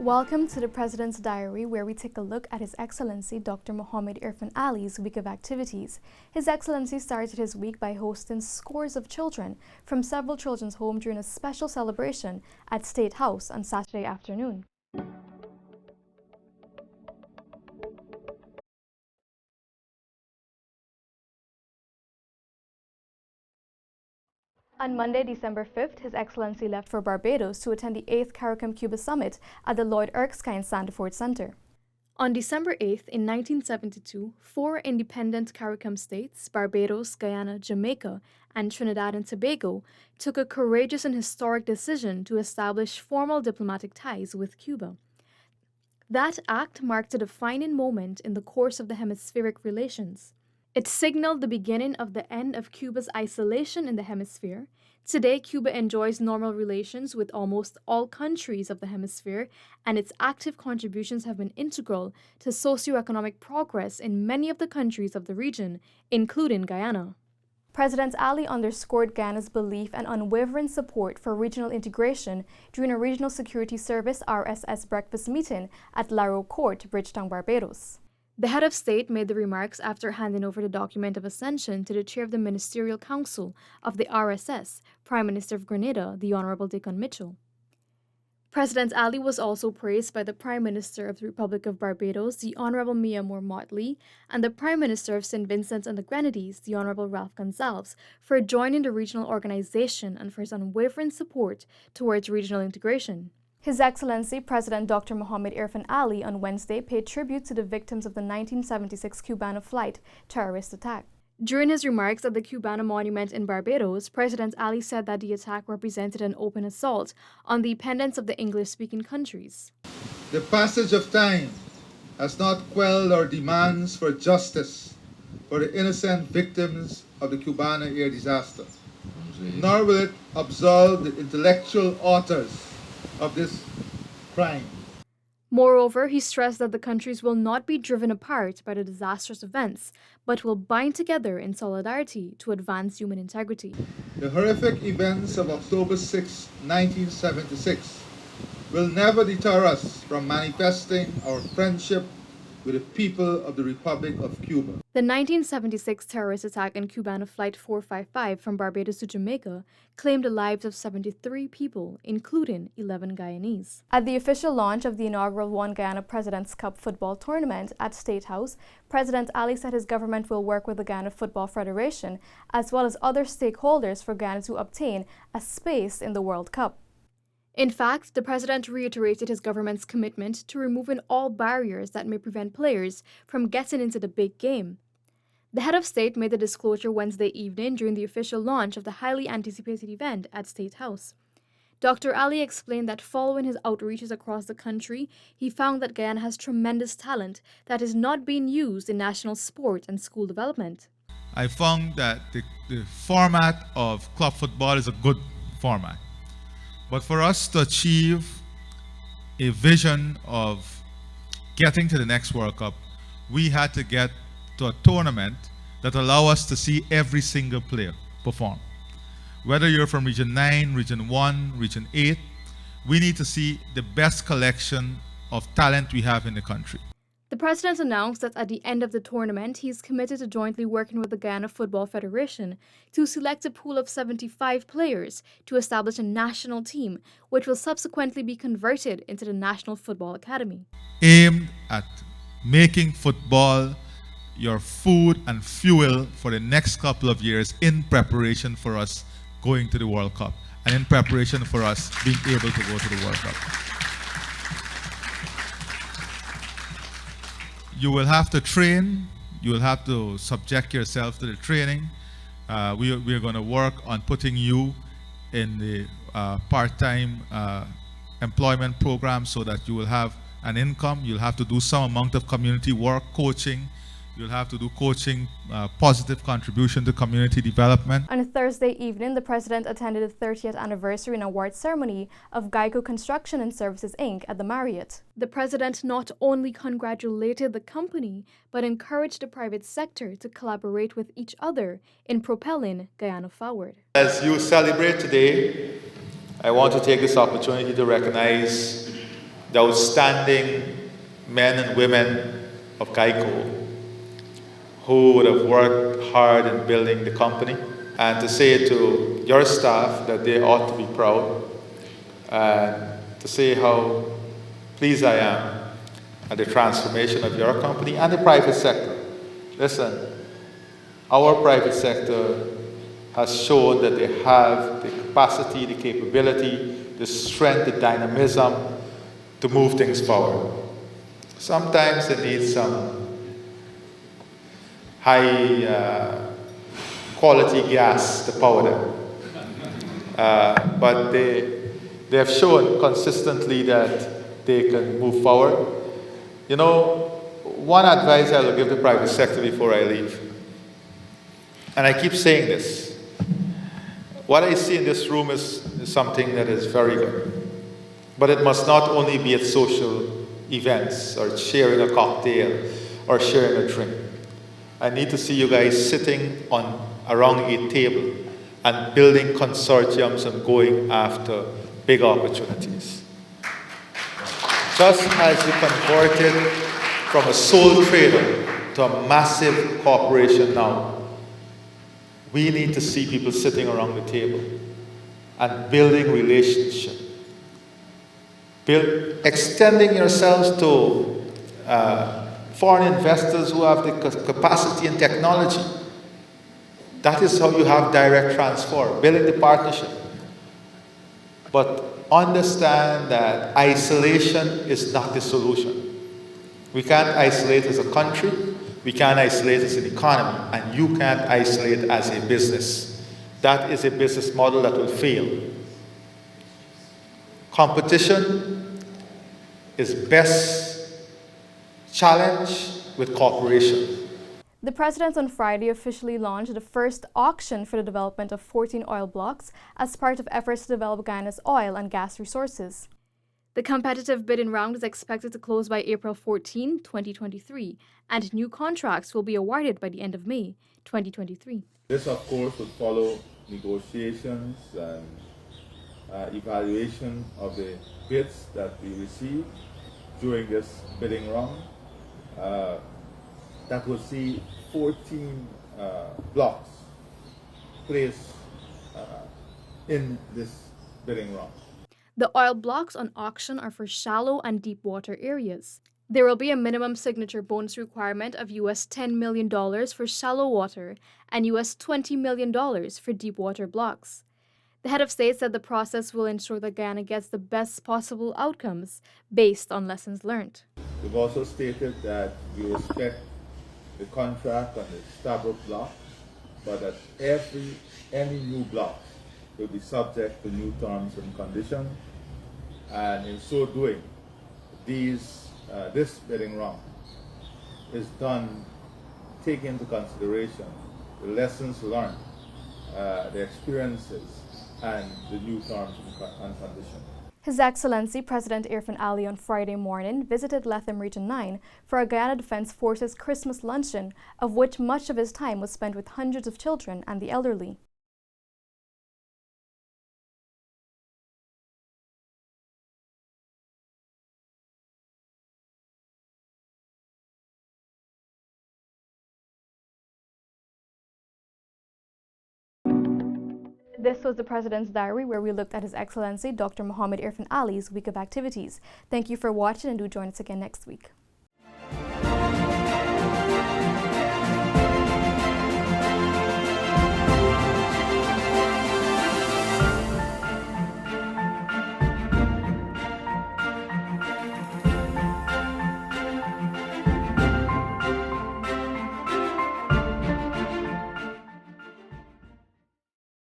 Welcome to the President's Diary, where we take a look at His Excellency Dr. Mohamed Irfaan Ali's week of activities. His Excellency started his week by hosting scores of children from several children's homes during a special celebration at State House on Saturday afternoon. On Monday, December 5th, His Excellency left for Barbados to attend the 8th CARICOM-Cuba Summit at the Lloyd Erskine Sandiford Center. On December 8th, in 1972, 4 independent CARICOM states, Barbados, Guyana, Jamaica, and Trinidad and Tobago, took a courageous and historic decision to establish formal diplomatic ties with Cuba. That act marked a defining moment in the course of the hemispheric relations. It signaled the beginning of the end of Cuba's isolation in the hemisphere. Today, Cuba enjoys normal relations with almost all countries of the hemisphere, and its active contributions have been integral to socioeconomic progress in many of the countries of the region, including Guyana. President Ali underscored Guyana's belief and unwavering support for regional integration during a Regional Security Service RSS breakfast meeting at Laro Court, Bridgetown, Barbados. The head of state made the remarks after handing over the document of ascension to the chair of the Ministerial Council of the RSS, Prime Minister of Grenada, the Honorable Dickon Mitchell. President Ali was also praised by the Prime Minister of the Republic of Barbados, the Honorable Mia Moore-Motley, and the Prime Minister of St. Vincent and the Grenadines, the Honorable Ralph Gonsalves, for joining the regional organization and for his unwavering support towards regional integration. His Excellency President Dr. Mohamed Irfaan Ali on Wednesday paid tribute to the victims of the 1976 Cubana flight terrorist attack. During his remarks at the Cubana Monument in Barbados, President Ali said that the attack represented an open assault on the independence of the English-speaking countries. The passage of time has not quelled our demands for justice for the innocent victims of the Cubana air disaster, nor will it absolve the intellectual authors of this crime. Moreover, he stressed that the countries will not be driven apart by the disastrous events, but will bind together in solidarity to advance human integrity. The horrific events of October 6, 1976 will never deter us from manifesting our friendship with the people of the Republic of Cuba. The 1976 terrorist attack on Cubana Flight 455 from Barbados to Jamaica claimed the lives of 73 people, including 11 Guyanese. At the official launch of the inaugural One Guyana President's Cup football tournament at State House, President Ali said his government will work with the Guyana Football Federation as well as other stakeholders for Guyana to obtain a space in the World Cup. In fact, the president reiterated his government's commitment to removing all barriers that may prevent players from getting into the big game. The head of state made the disclosure Wednesday evening during the official launch of the highly anticipated event at State House. Dr. Ali explained that following his outreaches across the country, he found that Guyana has tremendous talent that is not being used in national sport and school development. I found that the format of club football is a good format. But for us to achieve a vision of getting to the next World Cup, we had to get to a tournament that allow us to see every single player perform. Whether you're from Region 9, Region 1, Region 8, we need to see the best collection of talent we have in the country. The president announced that at the end of the tournament, he is committed to jointly working with the Guyana Football Federation to select a pool of 75 players to establish a national team, which will subsequently be converted into the National Football Academy. Aimed at making football your food and fuel for the next couple of years in preparation for us going to the World Cup and in preparation for us being able to go to the World Cup. You will have to train, you will have to subject yourself to the training. We are going to work on putting you in the part-time employment program so that you will have an income. You'll have to do some amount of community work, coaching. You'll have to do coaching, positive contribution to community development. On a Thursday evening, the president attended the 30th anniversary and award ceremony of Geico Construction and Services, Inc. at the Marriott. The president not only congratulated the company, but encouraged the private sector to collaborate with each other in propelling Guyana forward. As you celebrate today, I want to take this opportunity to recognize the outstanding men and women of Geico who would have worked hard in building the company, and to say to your staff that they ought to be proud, and to say how pleased I am at the transformation of your company and the private sector. Listen, our private sector has shown that they have the capacity, the capability, the strength, the dynamism to move things forward. Sometimes they need some high quality gas to power them. But they have shown consistently that they can move forward. You know, one advice I will give the private sector before I leave, and I keep saying this, what I see in this room is something that is very good. But it must not only be at social events or sharing a cocktail or sharing a drink. I need to see you guys sitting around a table and building consortiums and going after big opportunities. Just as you converted from a sole trader to a massive corporation now, we need to see people sitting around the table and building relationships. Extending yourselves to foreign investors who have the capacity and technology. That is how you have direct transfer, building the partnership. But understand that isolation is not the solution. We can't isolate as a country, we can't isolate as an economy, and you can't isolate as a business. That is a business model that will fail. Competition is best challenged with cooperation. The President on Friday officially launched the first auction for the development of 14 oil blocks as part of efforts to develop Guyana's oil and gas resources. The competitive bidding round is expected to close by April 14, 2023, and new contracts will be awarded by the end of May 2023. This, of course, would follow negotiations and evaluation of the bids that we received during this bidding round. That will see 14 blocks placed in this bidding round. The oil blocks on auction are for shallow and deep water areas. There will be a minimum signature bonus requirement of US $10 million for shallow water and US $20 million for deep water blocks. The head of state said the process will ensure that Guyana gets the best possible outcomes based on lessons learned. We've also stated that we respect the contract on the Stabroek block, but that any new block will be subject to new terms and conditions, and in so doing, this bidding round is done taking into consideration the lessons learned, the experiences, and the new terms and conditions. His Excellency President Irfaan Ali on Friday morning visited Lethem Region 9 for a Guyana Defense Forces Christmas luncheon, of which much of his time was spent with hundreds of children and the elderly. This was the President's Diary, where we looked at His Excellency Dr. Mohamed Irfaan Ali's week of activities. Thank you for watching, and do join us again next week.